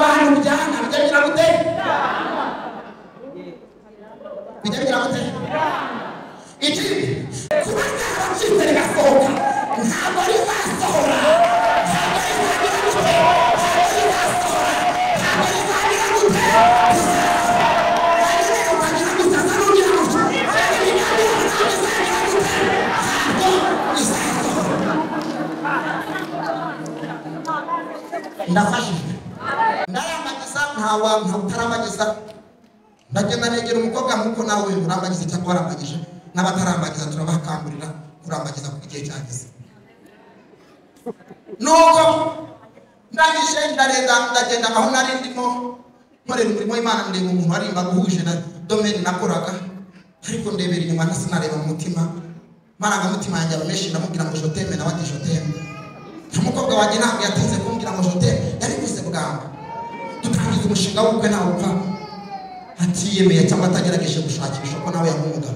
bantu byana bigira gute bigira gute iki kubana cyitere gasohoka ntabwo ari basohora ndafashije ndarambagiza ntawa utarambagiza ndagenda negera umukobwa nkuko nawe urambagiza cyangwa warambagije n'abatarambagiza turabakangurira kurambagiza ku gihe cyageze nuko ndangije ndagenda aho nari ndimo nkorera umurimo w'Imana ndeba umuntu arimba guhuje na domaine nakoraga ariko ndebera inyuma nasinareba mu mutima marangamutima yanjye abameshi ndamubwira ngo joteme nawe ati joteme umukobwa wanjye ntabwo yatinze kumbwira ngo joteme yabikuze bwamba dutangiza umushinga w'ubukwe nawe upfa atiyemeye cyangwa atagerageje gushakisha ko nawe yamumuga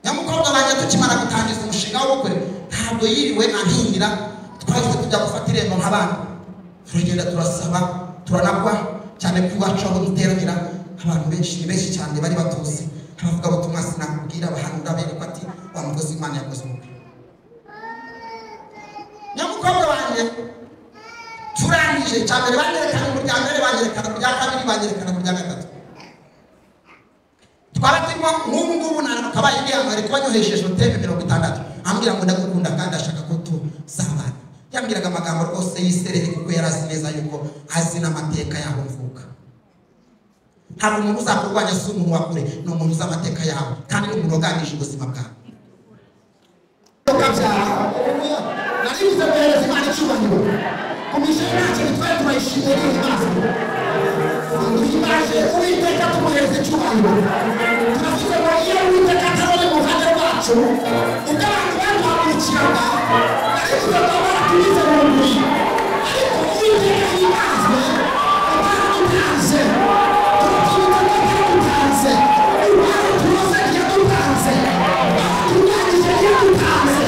nyamukobwa wanjye tukimara gutangiza umushinga w'ubukwe ntabwo yiriwe ahingira twahise tujya gufata irembo nk'abandi turagenda turasaba turanagwa cyane ko iwacu aho duteranira abantu benshi ni benshi cyane bari batuzi abavuga butumwa sinakubwira abahanura bereka ati wa mukozi w'Imana yakoze ubukwe nyamukobwa wanjye turangije cyane banyerekana mu rya mbere banyerekana mu rya kabiri banyerekana mu rya gatatu twaratimo nk'ubu nakabaye ibyamare kubanyohesheje hoteli 60 ambwira ngo ndagukunda kandi ashaka ko tuzabana yambwiraga amagambo rwose yisereye kuko yarazi neza yuko azi n'amateka yaho mvuka ntabwo umuntu uzakurwanya si umuntu wakure ni umuntu uzi amateka yawe kandi n'umuntu waganije ubuzima bwawe naribuze guhereza Imana icyubahiro komisiyo yacu twari turayishimiye tuyimbaje Uwiteka tumuhereza icyubahiro turavuze ngo iyo Uwiteka atabone mu ruhande rwacu ubwo abantu baduhagurukiraga naribuze ngo baratumize mu nguri ariko Uwiteka yibanzwe utaradutanze turatumize ko ataradutanze urwara tunoze ntiyadutanze tunyagije ntiyadutanze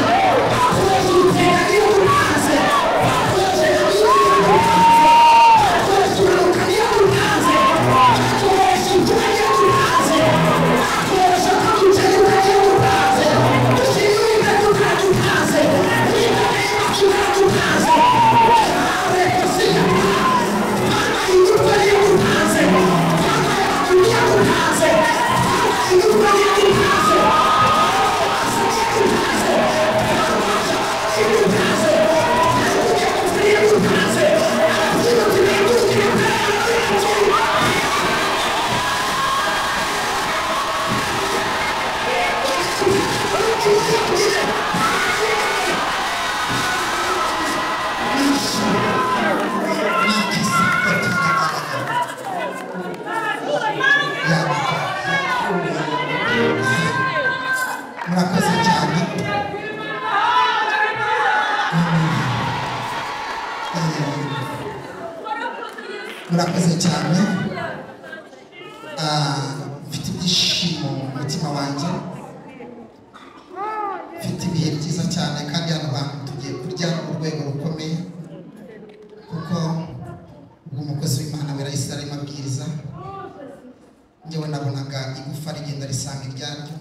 murakoze cyane mfite ibyishimo mu mutima wanjye mfite ibihe byiza cyane kandi hano hantu tugiye kurya mu rwego rukomeye kuko umukozi w'Imana wera Isirayeli mabwiriza njyewe nabonaga igufa rigenda risanga iryaryo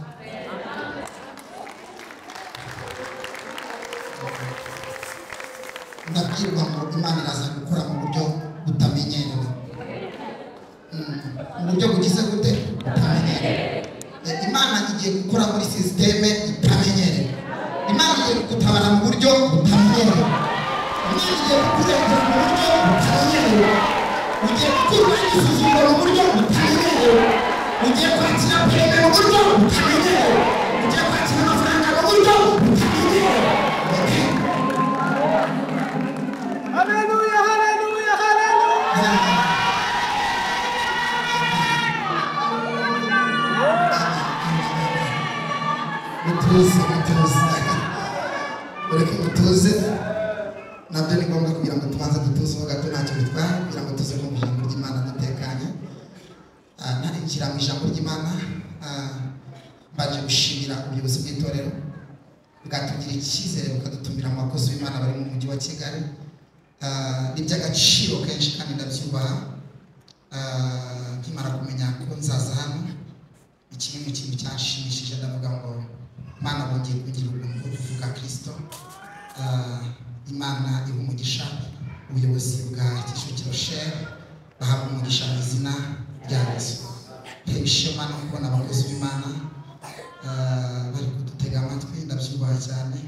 ndabwirwa ngo Imana iraza gukora mu buryo butamenyerewe mu buryo bugize gute butamenyerewe Imana igiye gukora muri systeme itamenyerewe Imana igiye gutabara mu buryo butamenyerewe Imana igiye kukurengera mu buryo butamenyerewe ugiye gukura isuzumwa mu buryo butamenyerewe ugiye kwakira peme mu buryo butamenyerewe ugiye kwakira amafaranga mu buryo butamenyerewe Hallelujah, hallelujah, hallelujah. Mutuze nabyo ni ngombwa kugira ngo tubanze dutuze ho gato ntacyo bitwaye kugira ngo tuze mu ijambo ry'Imana dutekanye ntarinjira mu ijambo ry'Imana baje gushimira ubuyobozi bw'itorero bwatugira icyizere bukadutumira mu bakozi b'Imana bari mu mujyi wa Kigali ni by'agaciro kenshi kandi ndabyubaha. Nkimara kumenya ko nzaza hano, iki ni ikintu cyashimishije, ndavuga ngo Imana bongeye kugira ubuntu bwo kuvuga Kristo. Imana iha umugisha ubuyobozi bwa Kicukiro Share, bahabwa umugisha mu izina rya Yesu. Ishema no kubona abakozi b'Imana bari kudutega amatwi, ndabyubaha cyane,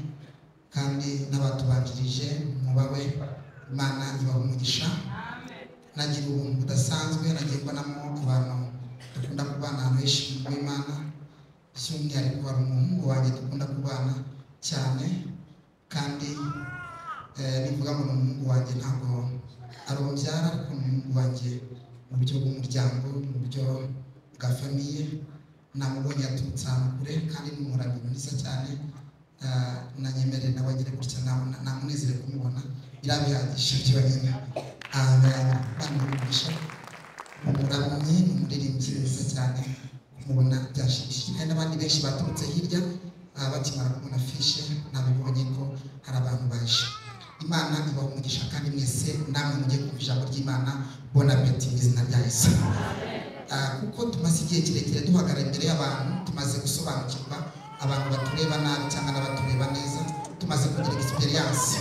kandi n'abatubanjirije mubawe, Imana ibaha umugisha. Nagira ubuntu budasanzwe, nagiye mbonamo abantu dukunda kubana ahantu henshi mu Imana, by'umwihariko hari umuhungu wanjye dukunda kubana cyane, kandi nivuga ngo umuhungu wanjye ntabwo ari umubyara, ariko umuhungu wanjye mu buryo bw'umuryango, mu buryo bwa famiye, namubonye aturutse ahantu kure, kandi n'umuramyi mwiza cyane. Nanyemerere nawe agire gutya, namunezere kumubona, birabihagije byonyine. Bamugisha umuramyi, umuririmbyi mwiza cyane, kumubona byashimishije. Hari n'abandi benshi baturutse hirya, bakimara kubona fishe nabibonye ko hari abantu baje. Imana ibaha umugisha, kandi mwese namwe mugiye kumva ijambo ry'Imana. Bon appétit mu izina rya Yesu. Kuko tumaze igihe kirekire duhagarara imbere y'abantu, tumaze gusobanukirwa abantu batureba nabi cyangwa n'abatureba neza, tumaze kugira experience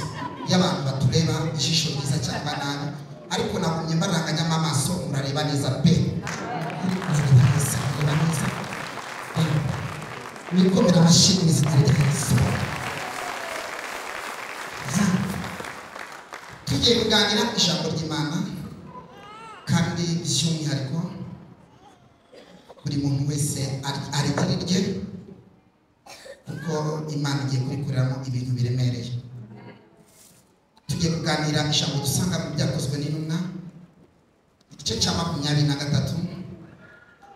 y'abantu batureba ijisho ryiza cyangwa nabi, ariko nagumye mbaranganyamo amaso, murareba neza pe. Mwikomera amashyi mu izina rya Yesu. Tugiye kuganira ijambo ry'Imana, kandi by'umwihariko buri muntu wese arigira irye, kuko Imana igiye kurikoreramo ibintu biremereye. Tugiye kuganira ijambo dusanga mu Byakozwe n'Intumwa, igice cya 23,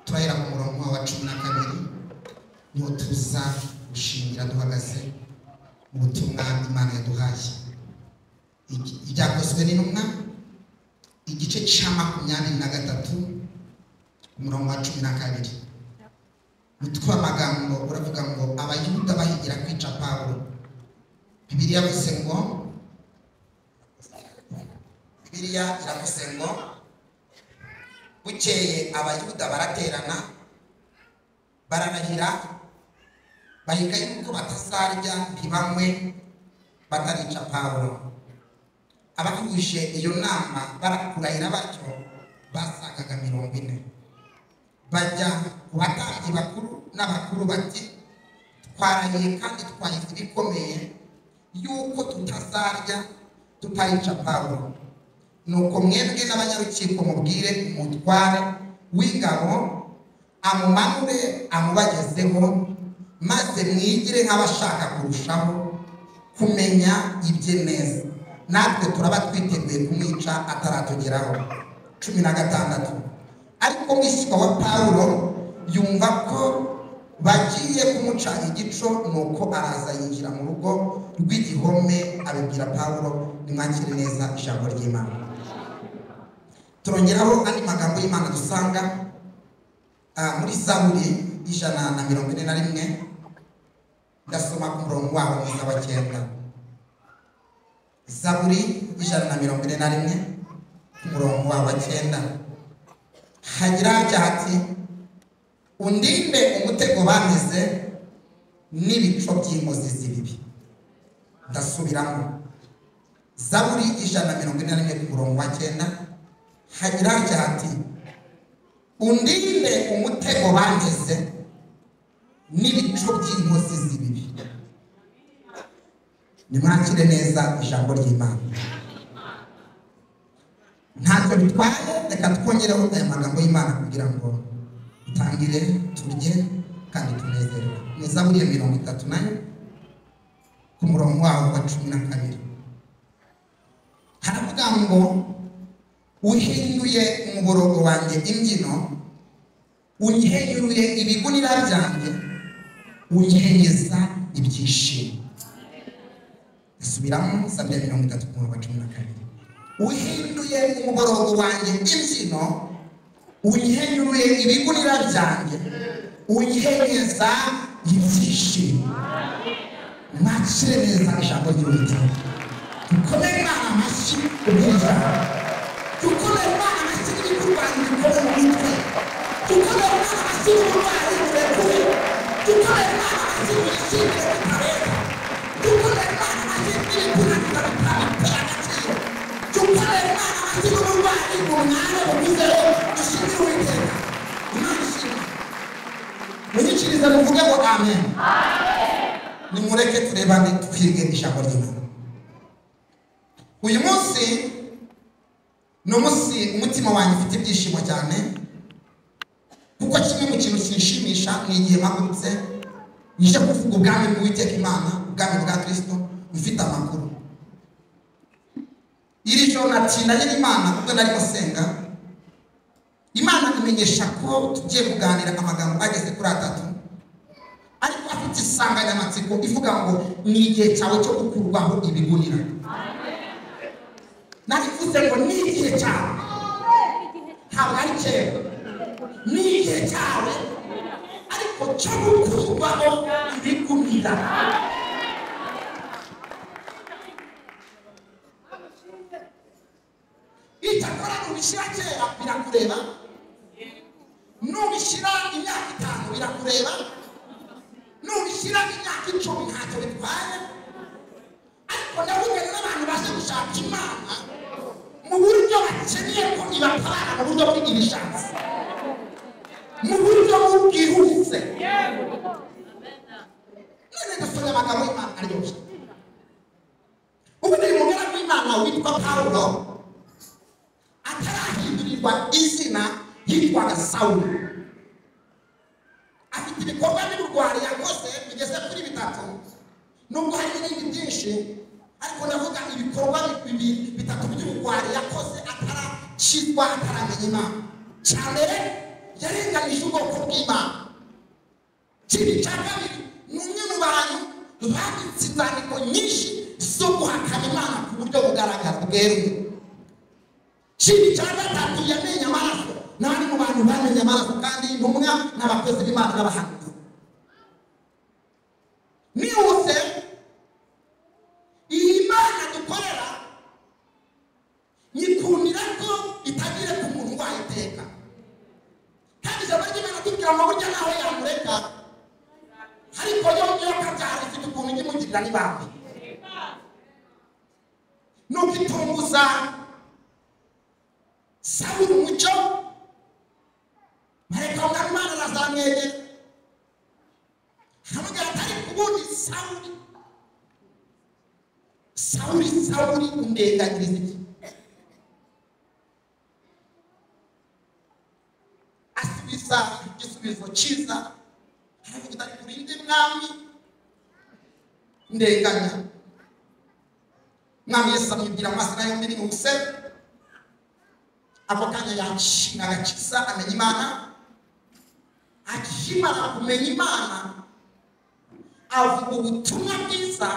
turahera ku murongo wa 12, niho tuza gushingira duhagaze mu butumwa Imana yaduhaye. Ibyakozwe n'Intumwa, igice cya 23, umurongo wa 12. Umutwe w'amagambo uravuga ngo Abayuda bahigira kwica Pawulo. Bibiliya iravuze ngo bukeye Abayuda baraterana, bararahira, bahiga yuko batazarya ntibanywe batarica Pawulo. Abahuje iyo nama barakurahira batyo basangaga 40. Bajya ku batambyi bakuru n'abakuru bati, twarahiye kandi twahize ibikomeye yuko tutazarya tutarica Pawulo. Nuko mwebwe n'abanyarukiko mubwire umutware w'ingabo amumanure amubagezeho, maze mwigire nk'abashaka kurushaho kumenya ibye neza, natwe turaba twiteguye kumwica ataratugeraho. 16. Ariko mwishywa wa Pawulo yumva ko bagiye kumuca igico, nuko araza yinjira mu rugo rw'igihome, abibwira Pawulo. Nimwakire neza ijambo ry'Imana. Turongeraho andi magambo y'Imana dusanga muri Zaburi 141, ndasoma ku murongo waho mwiza wa 9. Zaburi 141, ku murongo waho wa 9, hagira hati, undinde umutego bameze n'ibico by'inkozi z'ibibi. Ndasubiramo, Zaburi 141, ku murongo wa 9, hagira hati, undinde umutego bameze n'ibico by'inkozi z'ibibi. Nimwakire neza ijambo ry'Imana. Ntacyo bitwaye, reka twongereho aya magambo y'Imana kugira ngo utangire turye kandi tunezerwe. Ni Zaburi ya 34, ku murongo waho wa 12. Haravuga ngo, uhinduye umuborogo wanjye imbyino, unyihenyuye ibigunira byanjye, unyihenyeza ibyishimo. Subiramo Zaburi ya 33, ku murongo wa 12. Uhinduye umuborogo wanjye imbyino, unyihenyuye ibigunira byanjye, unyihenyeza ibyishimo. Mwakire neza ijambo ry'Uwiteka. Dukomere Imana amashyi ubwiza dukomere Imana amashyi n'ibikurwanya ibikorwa mu mitwe dukomere Imana amashyi n'uburwayi burekure dukomere Imana amashyi n'ibishimire bitareba dukomere Imana amashyi n'ibikunanira bitabitera agaciro dukomere Imana amashyi n'uburwayi bumwanya buguzeho dushimire Uwiteka Imana ishimwe munyikirize muvuge ngo amen nimureke turebane twige ijambo ry'Imana uyu munsi ni umunsi umutima wanjye ufite ibyishimo cyane kuko kimwe mu kintu kinshimisha ni igihe mpagurutse nije kuvuga ubwami bw'Uwiteka Imana ubwami bwa Kristo mfite amakuru iri joro natindanye n'Imana ubwo nari gusenga Imana imenyesha ko tugiye kuganira amagambo ageze kuri 3 ariko afite insanganyamatsiko ivuga ngo ni igihe cyawe cyo gukurwaho ibigunira nabivuze ngo ni igihe cyawe ntabwo ari kera ni igihe cyawe ariko cyo gukurwaho ibigunira icyakora nubishyira kera birakureba nubishyira imyaka 5 birakureba nubishyira imyaka 10 ntacyo bitwaye ariko ndabugana n'abantu baje gushaka Imana mu buryo bakeneye ko ibatabara mu buryo bw'ibishatsi mu buryo bwihuse none gasore amagambo y'Imana aryoshye ubu ni umugaragu w'Imana witwa Pawulo atarahindurirwa izina yitwaga Sawuli afite ibikorwa n'uburwari yakoze bigeze kuri 3 nubwo hari n'ibindi byinshi ariko ndavuga ibikorwa 3 by'uburwari yakoze ataracizwa ataramenya Imana cyambere yarenganije ubwoko bw'Imana kibi cya kabiri ni umwe mu bantu banditse inzandiko nyinshi zo guhakana Imana ku buryo bugaragara bweruye kibi cya gatatu yamenye amaraso nani mu bantu bamenye amaraso kandi intumwa n'abakozi b'Imana n'abahanuzi nihuse iyi Imana dukorera nyikundira ko itagire ku muntu wayiteka kandi ijambo ry'Imana tubwira ngo burya naho yamureka ariko yo kabyara ifite ukuntu imugirira n'ibambi nuko itunguza Sawuli umucyo mareka w'Imana arazamwegera hamubwira atari kubundi Sawuli undenganyiriza iki asubiza igisubizo cyiza aravuga ati kurinde mwami ndenganya mwami Yesu amubwira amazina yo muri Muse ako kanya yanshinga agakiza amenya Imana akimara kumenya Imana avuga ubutumwa bwiza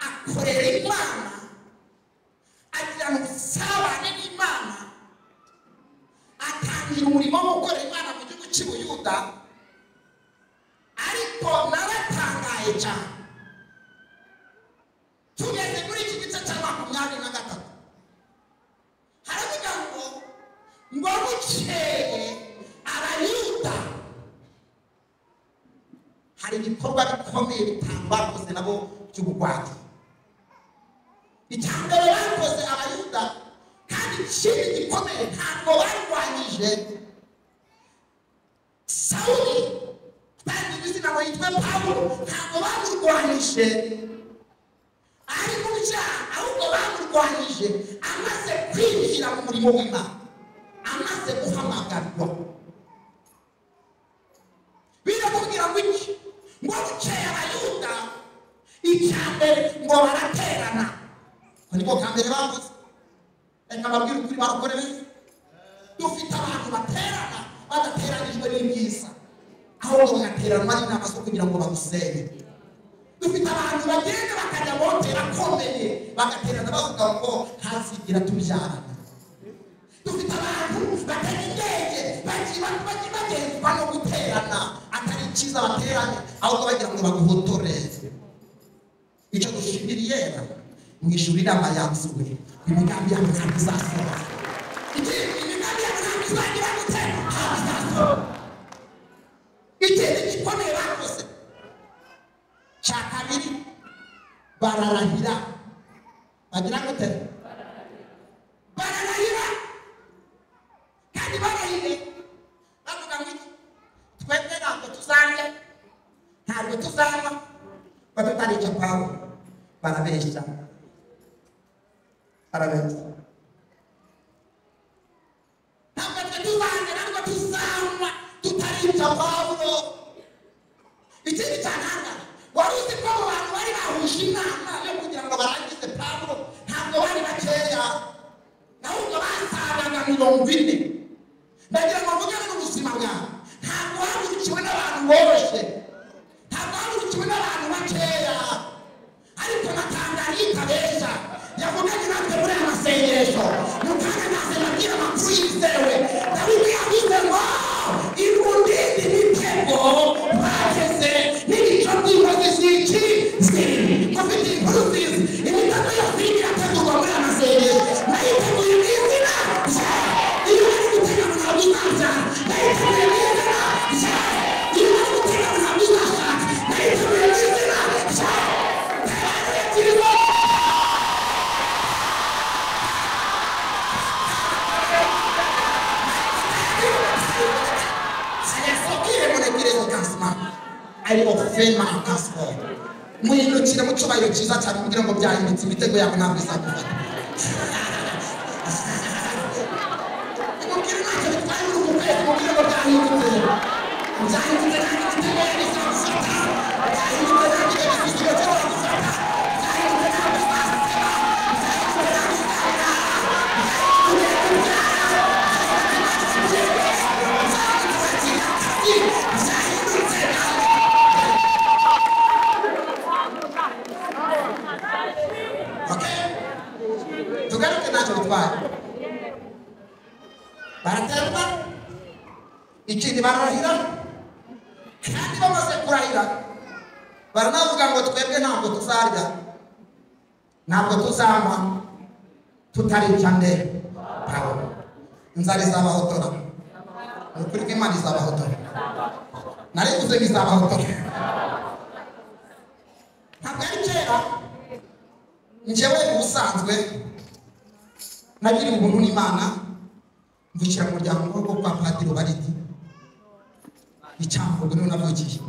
akorera Imana agira ubusabane n'Imana atangira umurimo wo gukorera Imana mu gihugu cy'Ubuyuda ariko naratangaye cyane tugeze muri iki gice cya 23 haravuga ngo bukeye Abayuda hari ibikorwa bikomeye bitambakoze nabo by'ubugwate icyambere bakoze Abayuda kandi ikindi gikomeye ntabwo barwanyije Sawuli kandi bizina ngo yitwe Pawulo ntabwo bamurwanyije ari mu cyaha ahubwo bamurwanyije amaze kwinjira mu murimo w'Imana amaze guhamagarwa birakubwira ngo iki ngo bukeye Abayuda icyambere ngo baraterana niko kambere bavuze reka babwire ukuri barukorere dufite abantu baterana badateranijwe n'ibyiza aho bagateranwa n'inama zo kugira ngo bagusenye dufite abantu bagenda bakajya botera komeye bagaterana bavuga ngo hazigira tubyarana dufite abantu batari indege bagenda no guterana atari icyiza bateranye ahubwo bagira ngo baguhotore icyo dushimiriye mwishuri inama yanzuwe imigambi yawe ntabwo izasohora imigambi yawe ntabwo izagira gute ntabwo izasohora ikindi gikomeye bakoze cya kabiri bararahira bagira gute bararahira kandi barahire bavuga ngo twebwe ntabwo tuzarya ntabwo tuzanywa batutarica Pawulo barabeshya ntabwo tuzarya ntabwo tuzanywa tutarica Pawulo ikindi cyantanga wari uzi ko abo bantu bari bahuje inama yo kugira ngo barangize Pawulo ntabwo bari bakeya ahubwo basabaga 40 ndagira ngo mvugane n'ubuzima bwawe ntabwo wahagurukiwe n'abantu boroshye ntabwo wahagurukiwe n'abantu bakeya ariko natangara yitabeshya yavuganye natwe muri aya masengesho mukanya naze nabwira amakuru yizewe dawidi yavuze ngo irundinde imitego bageze n'igico by'inkozi z'iki ziri mufite inkuru nziza imitego yose irimo irategurwa muri aya masengesho nayiteguye mu izina iyo bari gutega mu ntabwo izabyara nayiteguye mu izina iyo bari gutega mu ntabwo izashaka nayiteguye mu izina ari ofema akaspo muhindukire mu cyubahiro cyiza cyane kugira ngo byahindutse imitego yawe ntabwo izagufata mubwire ntacyo bitwaye muri uku kwezi kugira ngo byahindutse kandi imitego yawe izagufata byahindutse kandi ibisubizo bizagufata byahindutse ntabwo izagufata tugaruke ntacyo bitwaye baraterwa ikindi bararahira kandi bamaze kurahira baranavuga ngo twebwe ntabwo tuzarya ntabwo tuzanywa tutarica nde Pawulo inzara izabahotora ni ukuri ko Imana izabahotora narivuze ngo izabahotora ntabwo ari kera njyewe ubusanzwe nagiriwe ubuntu n'Imana mvukira mu muryango wo kwa Padiri Baridi Icyangugu niho navukiye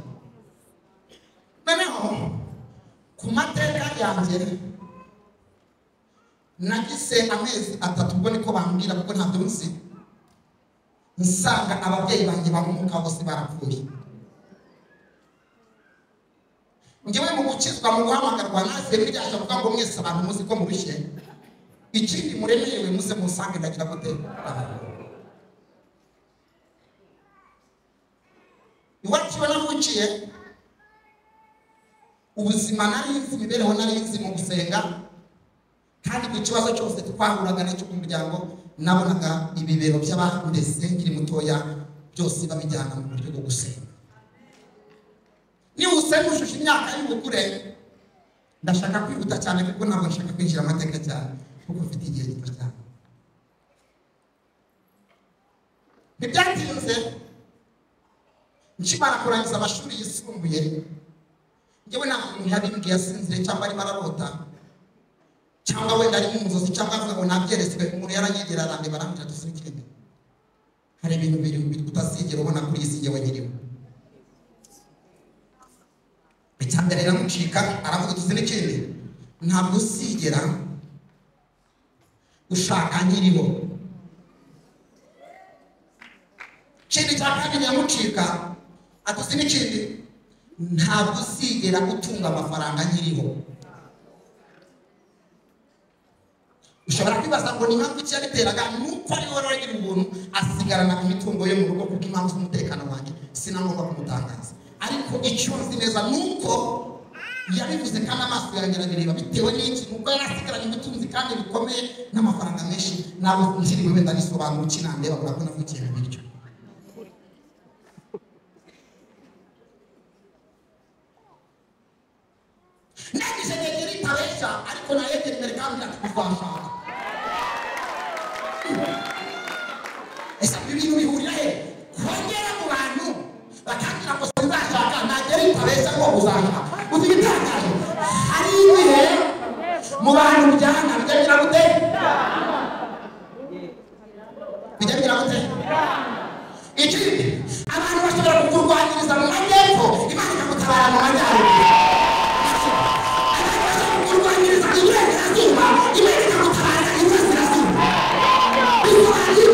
noneho ku mateka yanjye nagize amezi 3 ubwo niko bambwira kuko ntabyo nzi nsanga ababyeyi banjye bamuka bose barapfuye njyewe mu gukizwa mu guhamagarwa naze byasha kuvuga ngo mwese abantu muzi ko murushye ikindi muremerewe muze musange ndagira gute iwacu navukiye ubuzima narinzi imibereho narinzi mu gusenga kandi ku kibazo cyose twahuraga nacyo ku muryango nabonaga ibibero by'abandese nkiri mutoya byose babijyana mu buryo bwo gusenga niba usengujije imyaka y'ubukure ndashaka kwihuta cyane kuko ntabwo nshaka kwinjira amateka cyane kuko mfite igihe gito cyane ntibyatinze nkimara kurangiza amashuri yisumbuye njyewe ntabwo umuntu yabimbwiye asinzire cyangwa arimo ararota cyangwa wenda ari mu nzozi cyangwa avuga ngo nabyeretswe umuntu yaranyegera arandeba arambwira ati ikindi hari ibintu biri utazigera ubona kuri iyi si njyewe nyiriho icyambere ramucika aravuga ati n'ikindi ntabwo usigera ushaka nyiriho kindi cyakandi yamucika ati n'ikindi ntabwo usigera utunga amafaranga nyiriho ushobora kwibaza ngo ni impamvu iki yabiteraga nuko ari wowe wagira ubuntu asigarana imitungo yo mu rugo kuko impamvu z'umutekano wanjye sinangomba kumutangaza ariko icyo nzi neza nuko yabivuze kandi amaso yanjye arabireba bitewe n'iki nuko yari asigaranye ubutunzi kandi bikomeye n'amafaranga menshi nabo ntiriwe wenda nisobanura ukinandeba kubera ko navukiye mu biryo nagize negeri itabesha ariko na yegera imbere kandi atuzashaka ese ibintu bihurira he kongera mu bantu bakangira ngo sinzashaka nagera itabesha ngo uzashaka uzigitangaje hari ibihe mu bantu bijyana bijagira gute ikindi abantu bashobora kukurwanyiriza mu majyepfo Imana ikagutabara mu majyaruguru kurwanyiriza iburengerazuba Imana ikagutabara iburasirazuba bisobanuye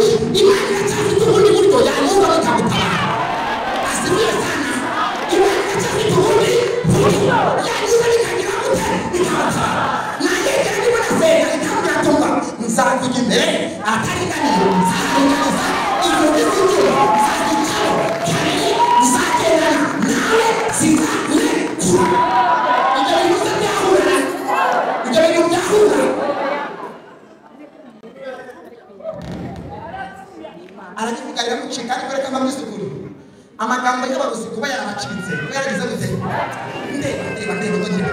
Imana iracyafite ubundi buryo yanyuza ikagutabara asibiye sana Imana iracyafite ubundi buryo yanyuza ikagira gute ikagutabara nayegera niba nasenga ikambwira tumva nzakujya imbere ataringaniye nzaringaniza ibyo bizigiro nzagicaro kandi nzagendana nawe sinzakurekura ibyo bintu byahura aragivugarira mucika ariko reka mbisukuru amagambo y'abaguzi kuba yarabacitse kuba yaragize gute ndeba ngira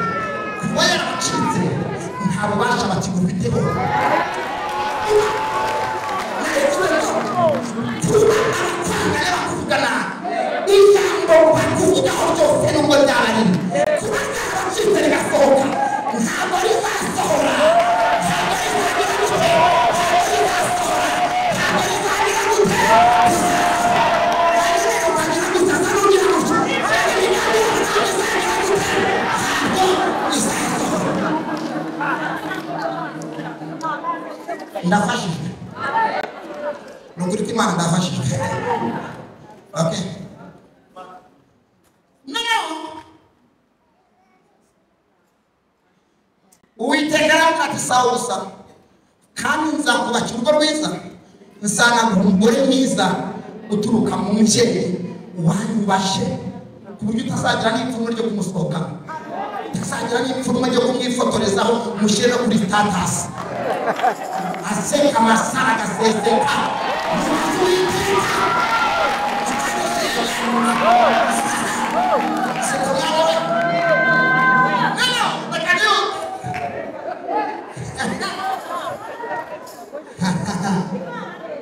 kuba yarabacitse nta bubasha bakigufiteho ijambo bakuvugaho byose nubwo ryaba rimwe kuba ryarabacitse rigasohoka ntabwo rizasohora ntabwo rizagira gute ntabwo rizagira gute ndafashijwe nukuri ko Imana ndafashijwe okay Uwiteka ati Sawusa kandi nzakubakira urugo rwiza nsanga umugore mwiza uturuka mu mubyeyi wanyubashe ku buryo utazagira n'ipfunwe ryo kumusohoka utazagira n'ipfunwe ryo kumwifotorezaho mushyire no kuri status aseka amasara agaseseka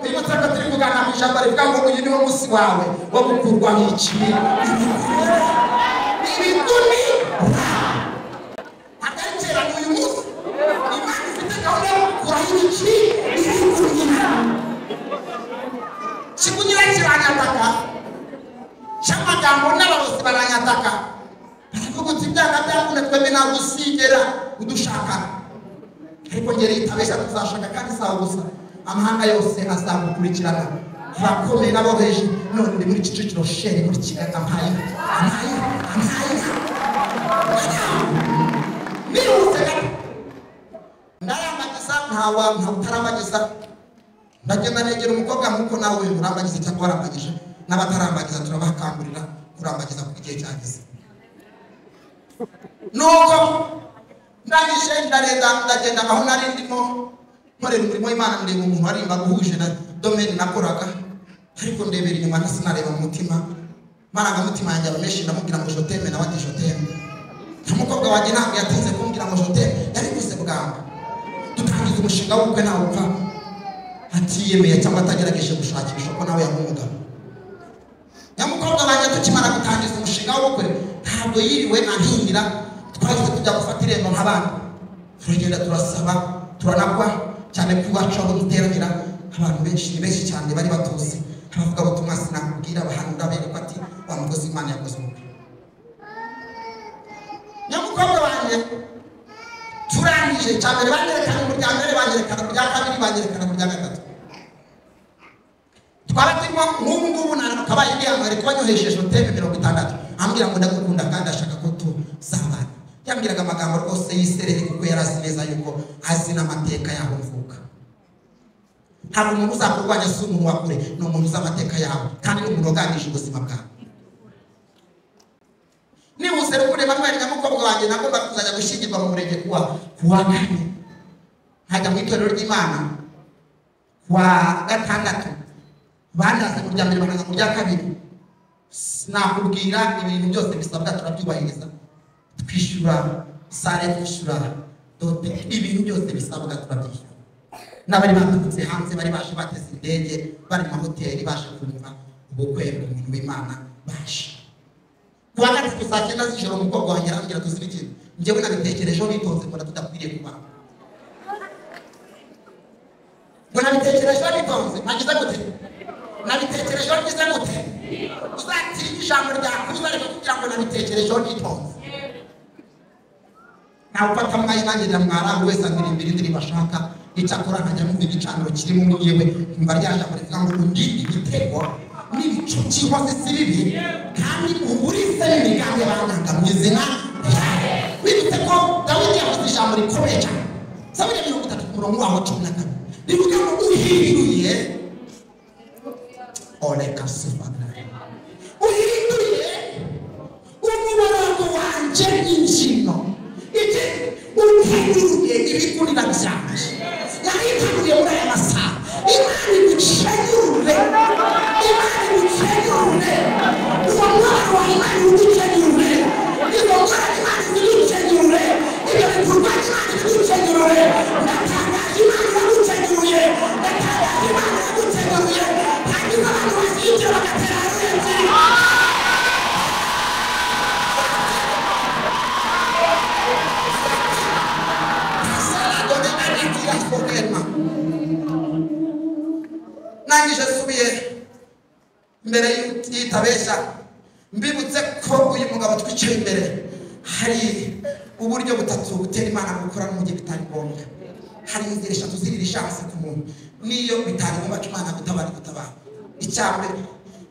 Iyo tsaka turi kugana mu ijambo rivuga ngo uyu niwo munsi wawe wo gukurwa mu ikibi ibituni atakera uyu munsi Imana ifite gahunda yo gukuraho ibiki ibikunyina kikunyira kiranyataka cy'amagambo n'abarozi baranyataka baravuga uti ibyaha byakune twembe nagusigera udushaka ariko ngere itabesha tuzashaka kandi Sawusa amahanga yose azagukurikirana abakomeye n'aboroheje none ndi muri Kicukiro shere muri Kigali ampaye nirutse ndarambagiza ntawa utarambagiza ndagenda negera umukobwa nkuko nawe urambagiza cyangwa warambagije n'abatarambagiza turabakangurira kurambagiza ku gihe cyageze nuko ndangije ndagenda aho nari ndimo nkorera umurimo w'Imana ndeba umuntu arimba guhuje na domaine nakoraga ariko ndebera inyuma nasinareba mu mutima marangamutima yanjye abameshi ndamubwira ngo joteme nawe ati joteme umukobwa wanjye ntabwo yatinze kumbwira ngo joteme yabikoze bwamba dutangiza umushinga w'ubukwe nawe upfa atiyemeye cyangwa atagerageje gushakisha ko nawe yamumuga nyamukobwa wanjye tukimara gutangiza umushinga w'ubukwe ntabwo yiriwe ahingira twahise tujya gufata irembo nk'abandi turagenda turasaba turanakwa cyane ko iwacu aho duteranira abantu benshi cyane bari batuzi abavuga ubutumwa sinakubwira abahanura bereka ati wa mukozi Imana yakoze ubukwe nyamukobwa wanjye turangije cyane banyerekana mu rya mbere banyerekana mu rya kabiri banyerekana mu rya gatatu twabatima nk'ubu ngubu nakabaye ndiyamare kuba nyohesheje hoteli 60 ambwira ngo ndagukunda kandi ashaka ko tuzabana yambwiraga amagambo rwose yisereye kuko yarazi neza yuko azi n'amateka yaho mvuka ntabwo umuntu uzakurwanya si umuntu wa kure ni umuntu uzi amateka yawe kandi n'umuntu uganije ubuzima bwawe nibuse rukure Manuel nyamukobwa wanjye nagomba kuzajya gushingirwa mu murenge kuwa kane nkajya mu itorero ry'Imana kuwa gatandatu bandaze mu rya mbere banaza mu rya kabiri nakubwira ibintu byose bisabwa turabyubahiriza twishyura sare twishyura dote ibintu byose bisabwa turabyishyura n'abari baturutse hanze bari baje bateze indege bari mu hoteli baje kumva ubukwe bw'umuntu w'Imana baje kuwa gatatu saa 9 z'ijoro umukobwa wanjye arambwira tuzi ikintu njyewe nabitekerejeho nitonze mbona tudakwiriye kuba mbona nabitekerejeho nitonze nagize gute nabitekerejeho ngize gute uzatira ijambo ryakuza ariko kugira ngo nabitekerejeho nitonze nawufata mwayi nanjye ndamwara wese andirimbira indiri bashaka icyakora nkajya mu igicaniro kirimo yewe mba ryajambo rivuga ngo undi igitego n'ibicuci hose si bibi kandi uburise n'imigambi y'abanyanga mu izina wibutse ko Dawidi yavuze ijambo rikomeye cyane Zaburi 30 umurongo waho 14 rivuga ngo uhinduye oleka sifana uhinduye umubarago wanje injino iki uhinduye ibikunira byanje yahinduye muri aya masaha Imana igucenyure uwo mwana wa Imana igucenyure izo mwana Imana igucenyure ibyo bikorwa Imana igucenyure ndatangaje Imana igucenyure ndatangaje Imana igucenyure kandi abantu bazijya bagatera arenze nangije subiye mbere yitabesha mbibutse ko uyu mugabo twicaye imbere hari uburyo butatu butera Imana gukora mu gihe bitari ngombwa hari inzira eshatu zirira ishatse ku muntu niyo bitari ngombwa Imana gutabara icyambere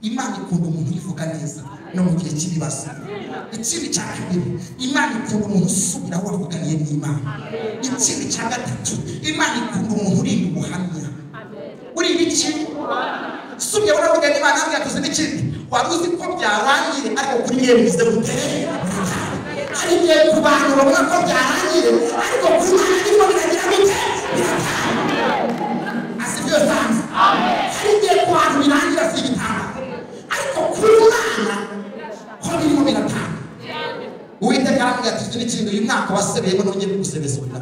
Imana ikunda umuntu yivuga neza no mu gihe cy'ibibazo ikindi cya kabiri Imana ikunda umuntu usubira aho wavuganiye n'Imana ikindi cya gatatu Imana ikunda umuntu urinda ubuhamya uri iki subye uravuga n'Imana ntabwo tuzi n'ikindi wari uzi ko byarangiye ariko kuri mwe bize gutere ari bye ku bantu babona ko byarangiye ariko kuri Imana niko biragira gute asibyo sanze ari bye ku bantu birangira si igitanga ariko kuri Imana ho birimo biratanga Uwiteka arambwira ati n'ikindi uyu mwaka wasebeyemo nongeye gusebezurira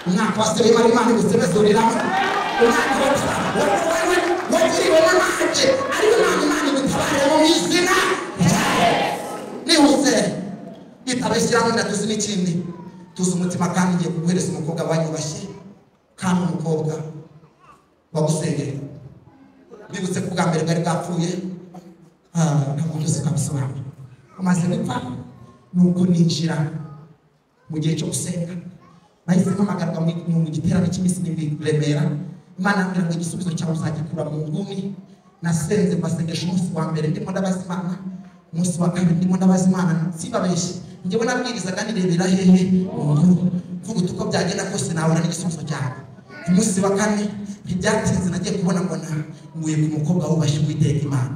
umwaka wasebeyemo Imana igusebezurira wagiriwe n'amahanje ariko Imana igutabare mu izina nihuse itabeshyiramo ndatuzi n'ikindi tuzi umutima kandi ngiye kuguhereza umukobwa wanyubashye kandi umukobwa wagusengera bibutse ko bwa mbere bwari bwapfuye ntabwo byose kabisobanura umaze gupfa nuko ninjira mu gihe cyo gusenga nahise mpamagarwa mu giterane cy'iminsi n'ibiri Remera Imana ambwira ngo igisubizo cyawe uzagikura mu nguni nasenze mbasengesha umunsi wa mbere ndimo ndabaza Imana umunsi wa kabiri ndimo ndabaza Imana sibabeshye njyewe nabwirizaga nirebera hehe mvuga uko byagenda kose nahura n'igisubizo cyawe umunsi wa kane ntibyatinze nagiye kubona mbona nguye ku mukobwa wubashye Uwiteka Imana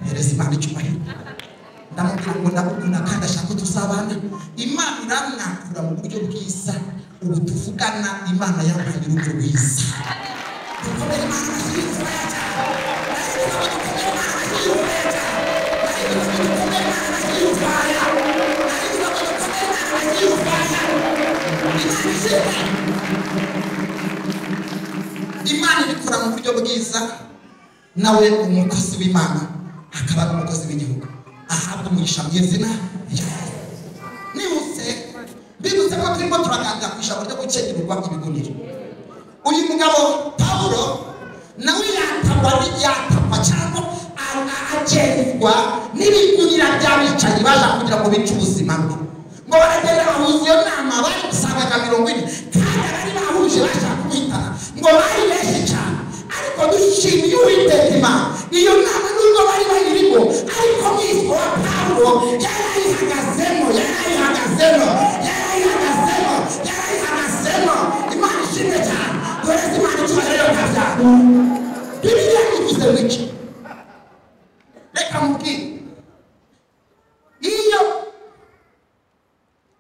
hereza Imana icyubahiro ndamubwira ngo ndamukunda kandi ashaka ko tuzabana Imana iramwakura mu buryo bwiza ubu tuvugana Imana yampaye uburyo bwiza dukomere Imana ashyize Imana ibikora mu buryo bwiza nawe umukozi w'Imana akaba umukozi w'igihugu ahabwa umugisha mu izina nihuse bibutse ko turimo turaganira ku ijambo ryo gukenyerwa ibigunira uyu mugabo Pawulo nawe yatakwa cyangwa agenzwa n'ibigunira by'abicanyi baje kugira ngo bice ubuzima bwe ngo baragenda bahuza iyo nama bari gusabaga 40 kandi abari bahuje bashaka kumwitana ngo bari benshi cyane ariko dushimiye Uwiteka Imana iyo nama nubwo bari bayirimo ariko mwitwa wa Pawulo yarayihagazemo Imana ishimwe cyane dore Imana icyubahiro kabyara Bibiliya ivuze wiki reka mubwire iyo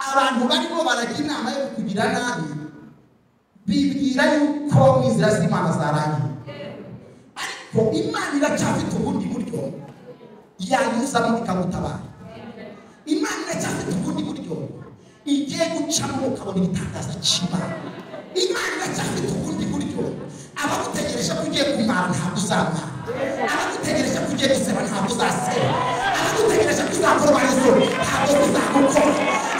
abantu barimo barajya inama yo kugira nabi bibwira yuko mu inzira z'Imana zarangiye ariko Imana iracyafite ubundi buryo yanyuzamo ikagutabara Imana iracyafite ubundi buryo igiye gucamo ukabona ibitangaza cy'Imana. Imana iracyafite ubundi buryo. Abagutegereje ko ugiye kumara ntabwo uzamara, abagutegereje ko ugiye guseba ntabwo uzaseba, abagutegereje ko uzakora izo ntabwo uzakora,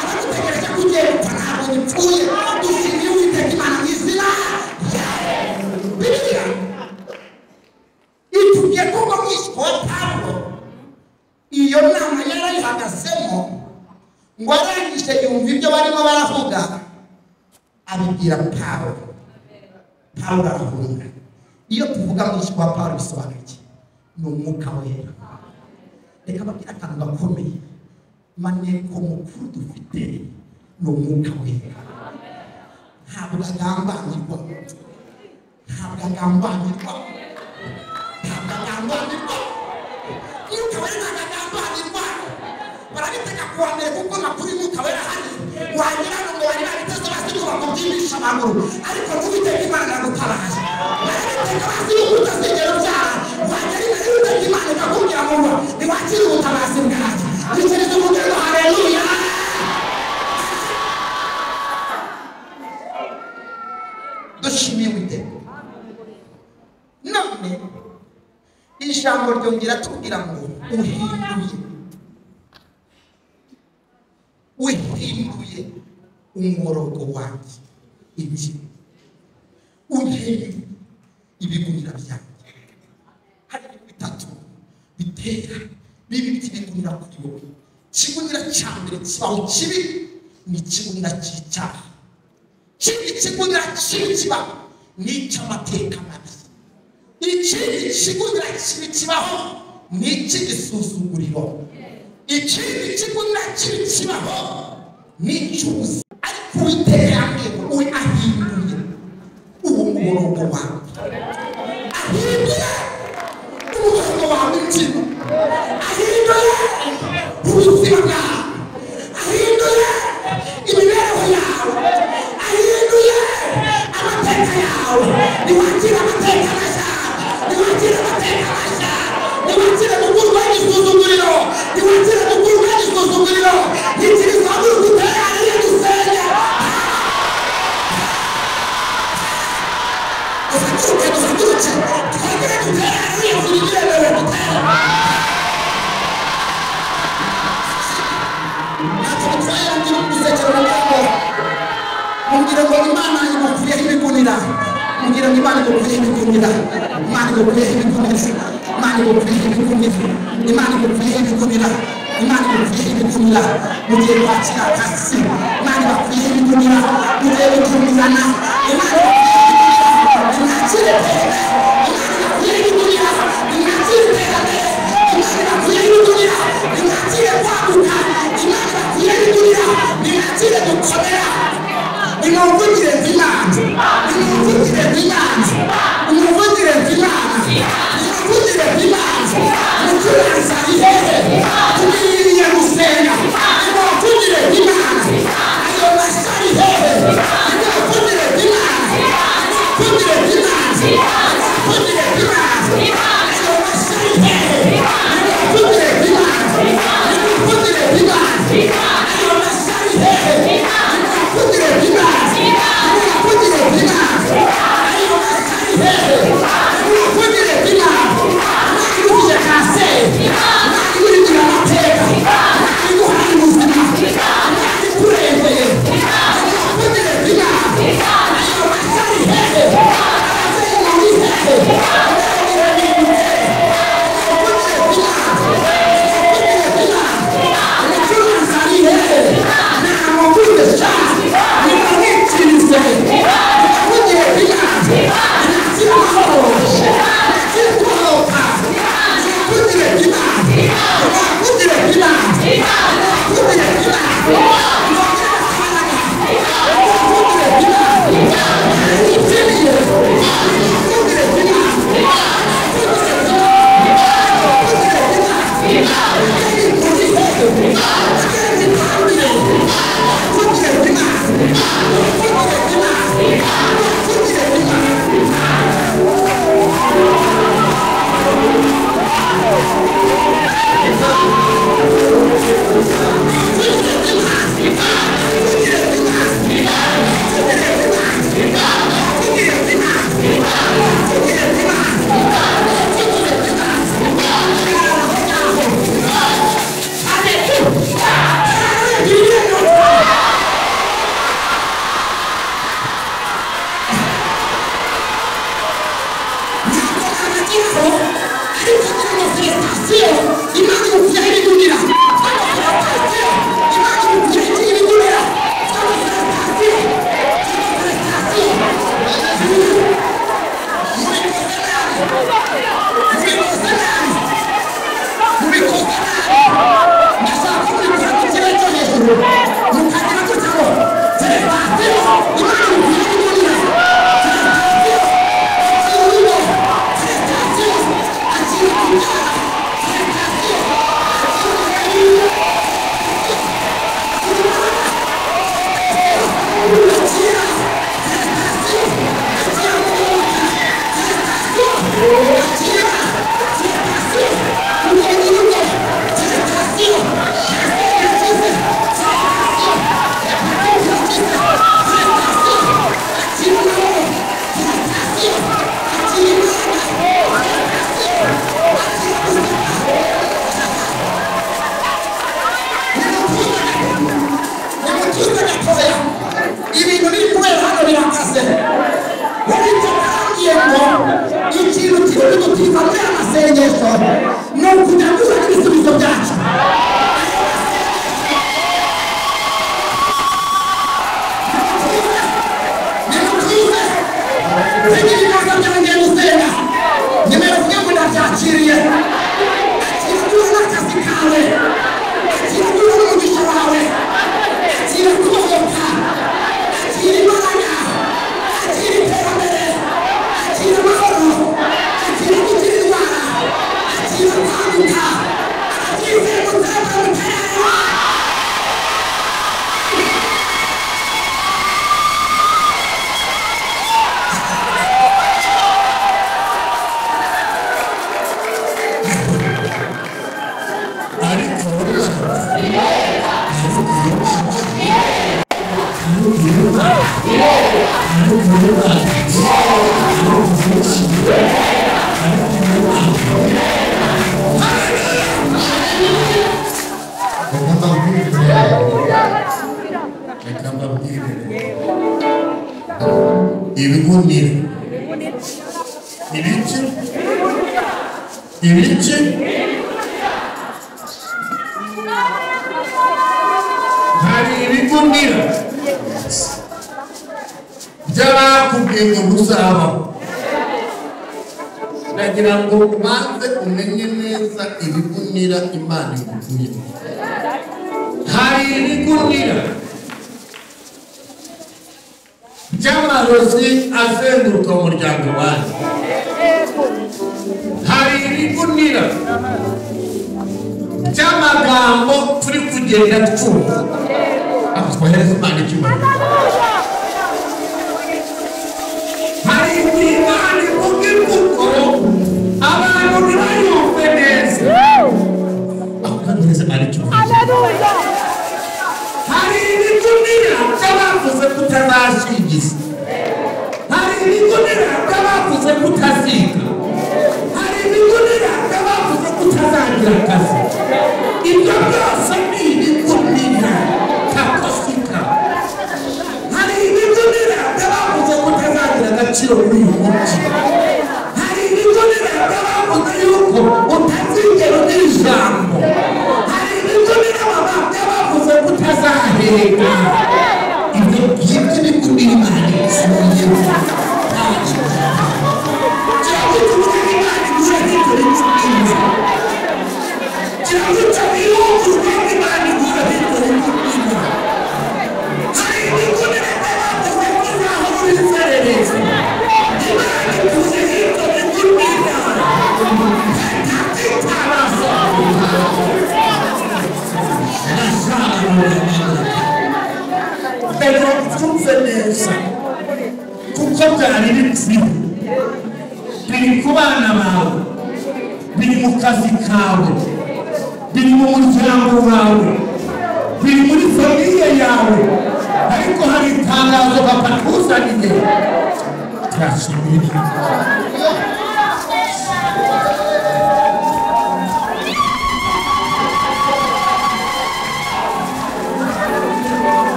abagutegereje ko ugiye gupfa ntabwo gipfuye. Dushimiye Uwiteka Imana mu izina rya Yesu. Bibiliya itubwiye ko ngo mwishywa wa Pawulo iyo nama yarayihagazemo ngo arangije yumva ibyo barimo baravuga abibwira Pawulo. Pawulo arahunga. Iyo tuvuga mwishywa wa Pawulo bisobanura iki? Ni umwuka wera. Reka babwira akantu gakomeye, maneko mukuru dufite ni umwuka wera. Ntabwo agambanirwa, ntabwo agambanirwa, ntabwo agambanirwa. Umwuka wera ntabwo agambanirwa. Barabitega kuwa mbere kuko makuru y'umwuka wera hari wagira ngo bari babiteze basi ngo bakubyimisha amaguru, ariko n'Uwiteka Imana iragutabaje. Barabitega basi ngo utazigera ubyara, wagira imbere y'Uwiteka Imana ikakubwira ngo niwakire ubutabazi bwanjye. Bikereza umugabo, haleluya. Dushimiye Uwiteka. None ijambo ryongera tubwira ngo uhinduye umworogo wanjye iki uhinduye ibigunira byanjye. Hari ibintu bitatu bitera n'ibiti bigunira kuri wowe. Ikigunira cya mbere kibaho kibi ni ikigunira cy'icyaha. Ikindi kigunira kibi kibaho ni icy'amateka mabi. Ikindi kigunira kibi kibaho ni icy'igisuzuguriro. Ikindi kigunira kibi kibaho ni icy'ubusa. Ariko Uwiteka yambwiye ngo we ahinduye uwo muborogo wawe, ahinduye umuborogo wawe w'umutima, ahinduye ubuzima bwawe, ahinduye imibereho yawe, ahinduye amateka yawe. Niwakire amateka mashya, niwakire amateka mashya, niwakire gukurwa igisuzuguriro, niwakire gukurwa igisuzuguriro. Yikiriza muri gutera ariyo dusenya. Dusaguruke twongere dutera ariyo tuyiremewe dutera. Ntacyo bitwaye undi gusekera umugabo. Mubwire ngo Imana igukuyeho ibigunira. Mubwire ngo Imana igukuyeho ibigunira. Imana igukuyeho ibigunira. Imana igukuyeho ibigunira. Imana igukuyeho ibigunira. Imana igukuyeho ibigunira. Mugiye kwakira akasi, Imana igukuyeho ibigunira. Mugiye gutumirana, Imana igukuyeho ibigunira. Mwakire pera, Imana igukuyeho ibigunira. Mwakire iterambere, Imana igukuyeho ibigunira. Mwakire kwaguka, Imana igukuyeho ibigunira. Mwakire gukomera. Nimuvugire Imana, nimuvugire Imana, nimuvugire Imana, nimuvugire Imana. Mucuranza ihehe, tubiriye gusenga. Nimuvugire Imana, ayo masari hehe, nimuvugire Imana.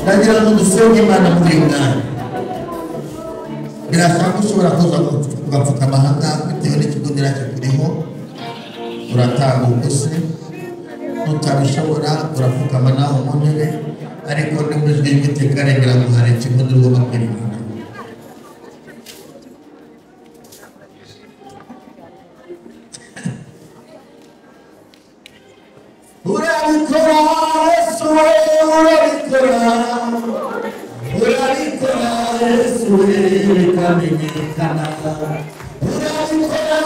ndagira ngo dusenge Imana muri uyu mwanya. Birashaka ushobora kuza ugapfukama ahangaha bitewe n'ikigundira kikuriho, uratanga ubuse, nutabishobora urapfukama naho mu ntebe, ariko n'ijwi ry'iteka rigira ngo hari ikigundira ugomba kwirinda. Urabikora Yesu, urabikora Yesu, bikamenyekana. Urabikora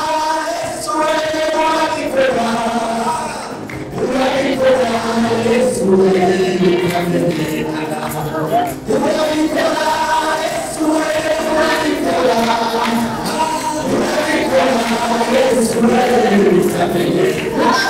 Yesu, urabikora Yesu, bikamenyekana. Urabikora Yesu, Yesu, bikamenyekana.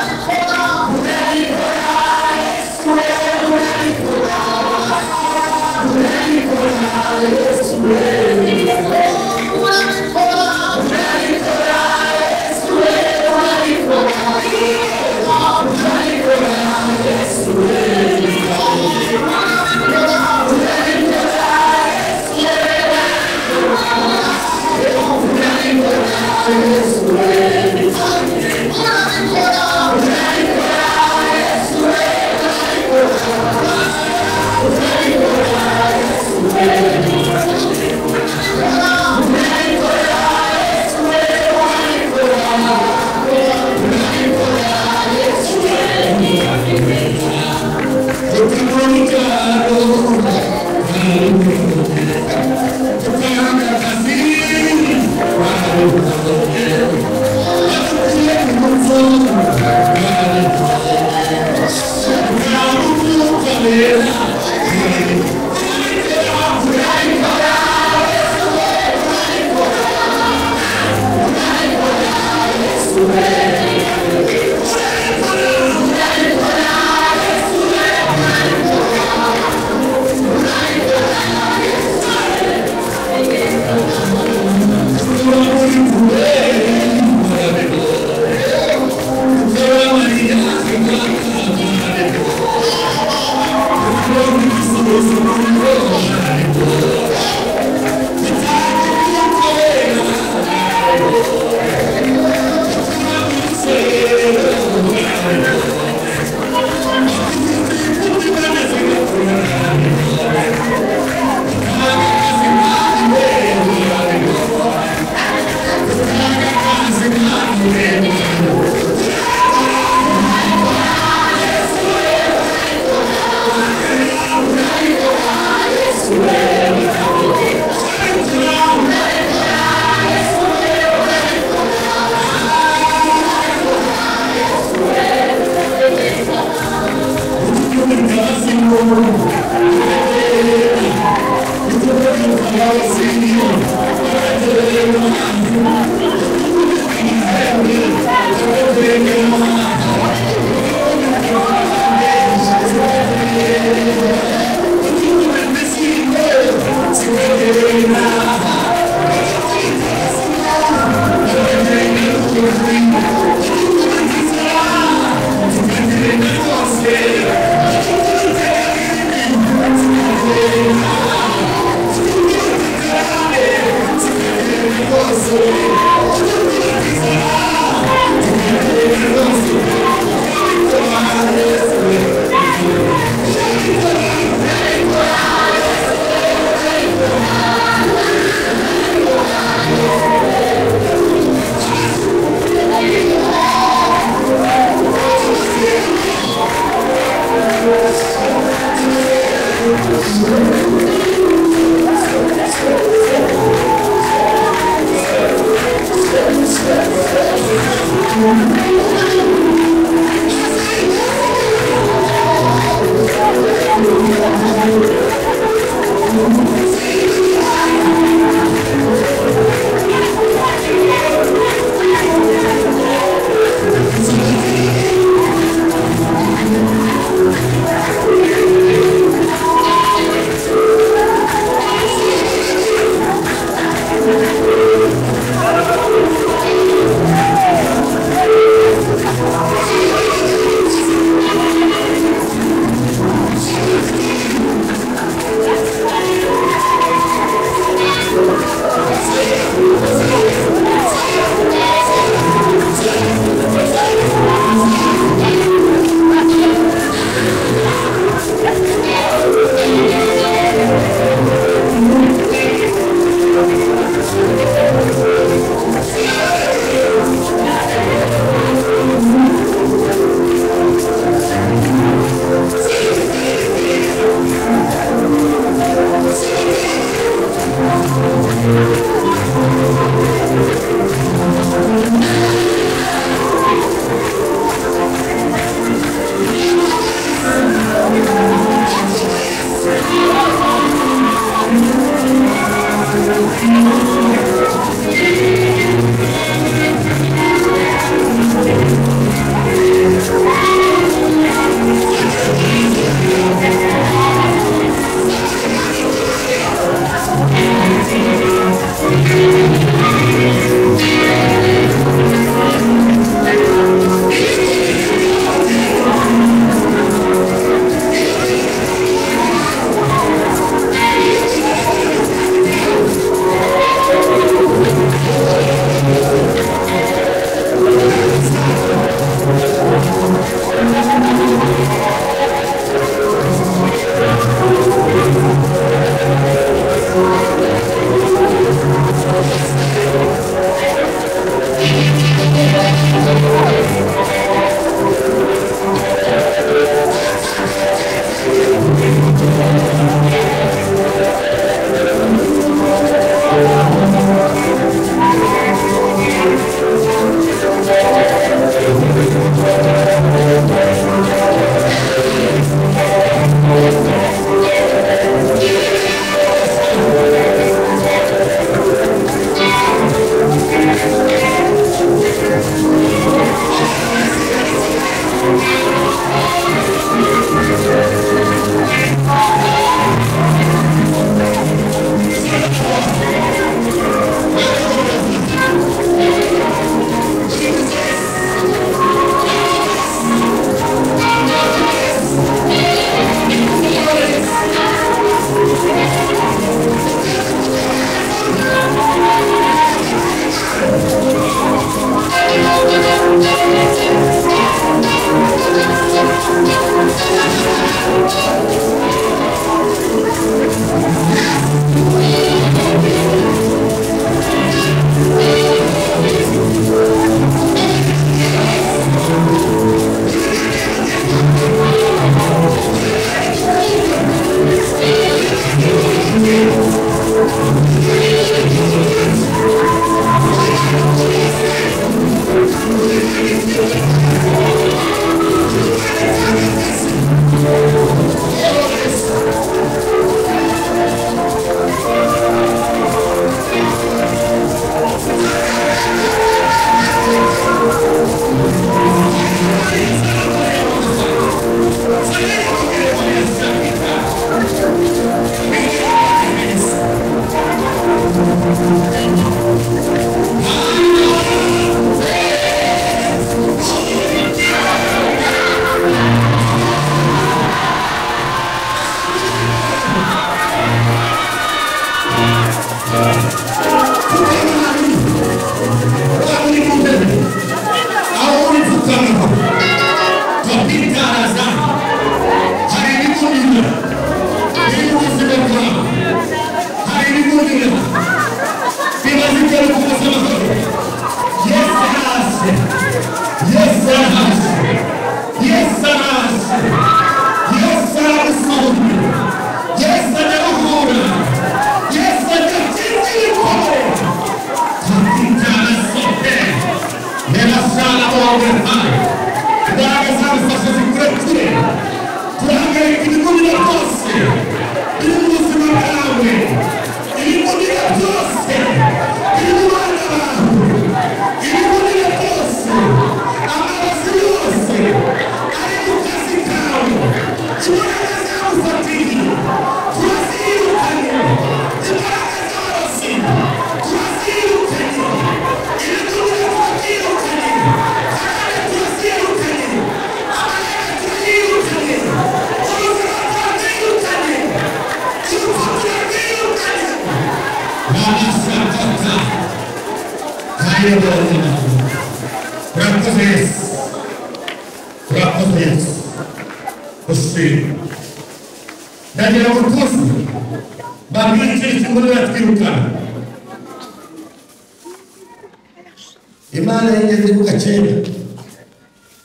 Imana yigeze kugacera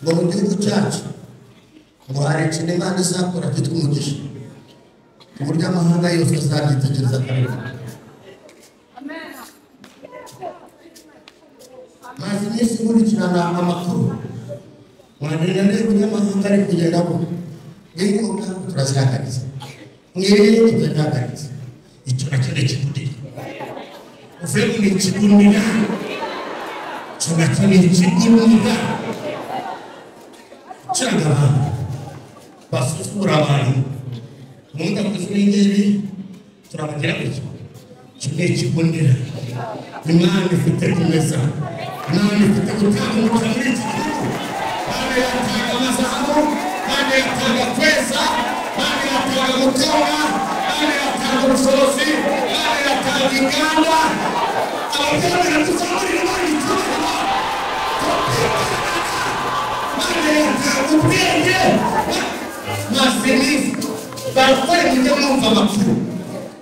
ngo mu gihugu cyacu ngo hari ikintu Imana izakora cyitwa umugisha ku buryo amahanga yose azabyitegereza akarere. Maze iminsi nkurikirana amakuru mwanira ndeba umunyamahanga ari kugendamo n'ingoga turazihagariza mwiriye tuzihagariza icyo nacyo ni ikigudiri ufite n'ikigunira cyangwa n'ikigunira cyangwa abantu basuzugura abantu umuntu akozwe n'ibi turabagira gutyo kimwe kigunira imana ifite kumeza imana ifite gutanga umuco muri iki gihugu kandi yatanga amazamu kandi yatanga kweza kandi yatanga gutora kandi yatanga ubushobozi kandi yatanga inganda ababyemera tuzamurira imana icyubahiro kandi yatanga ubwenge masinisi barakora ibyo mwumva amakuru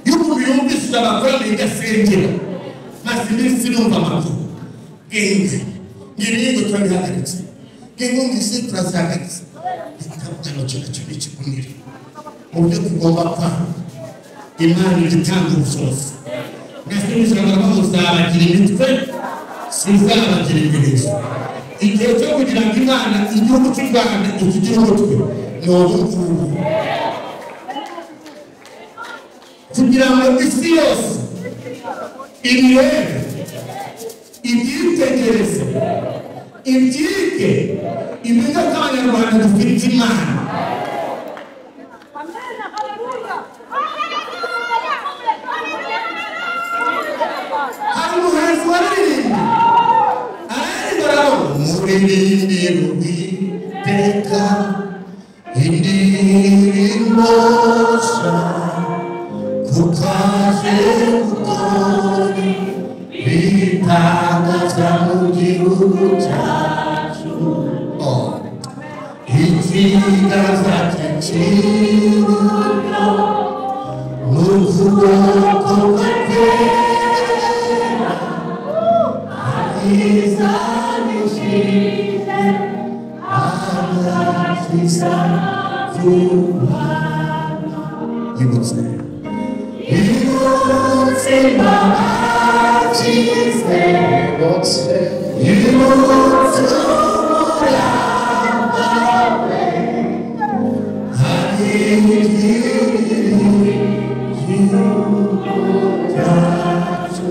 y'umuntu yumvise abakora bigasengera masinisi numva amakuru genge ngiringo turabihagaritse genge ngise turazihagaritse ikabugano cyo n'ikigunira mu buryo tugomba kwa imana igitanga ubushobozi masinisi abagabo muzabagira imitwe sizabagira imbere igihe cyo kugira ngo imana igihugu cy'u Rwanda ikigire umutwe ni ubu ngubu kugira ngo isi yose ibirebe ibyitegereze ibyige imenye ko abanyarwanda dufite imana hari umuhanzi waririmba umuririmbire Uwiteka indirimbo nshya kuko aje gukora ibitangaza mu gihugu cyacu ikiganza cye cy'iburyo n'ukuboko kwe kwera azanishije agakiza k'Imana yibutse bakize yibutse umurava we hari igihugu cyacu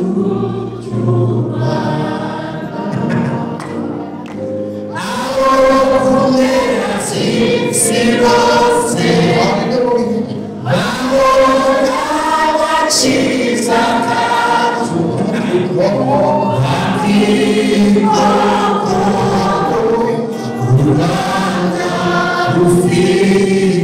cy'u Rwanda aho kumera si bose babona agakiza kacu ariko u Rwanda rufite